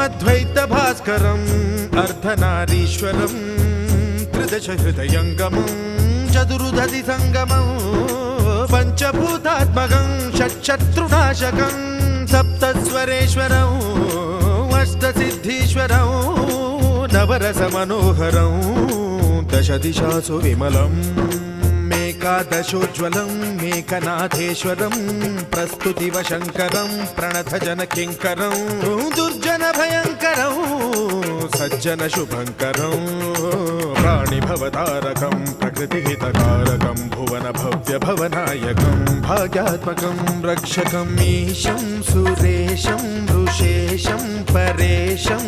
అద్వైత భాస్కరం అర్ధనారీశ్వరం త్రిదశ హృదయంగమం చతురుదధి సంగమం పంచభూతాత్మకం షట్శత్రునాశకం సప్తస్వరేశ్వరం అష్టసిద్ధీశ్వరం నవరస మనోహరం దశ దిశాసు విమలం మేకాదశోజ్వలం మేకనాథేశ్వరం ప్రస్తుతివ శంకరం ప్రణతజన కింకరం దుర్జన భయంకరం సజ్జన శుభంకరం ప్రాణిభవతారకం ప్రకృతిహితకారకం భువన భవ్య భవనాయకం భాగ్యాత్మకం రక్షకం ఈశం సురేశం ఋషేశం పరేశం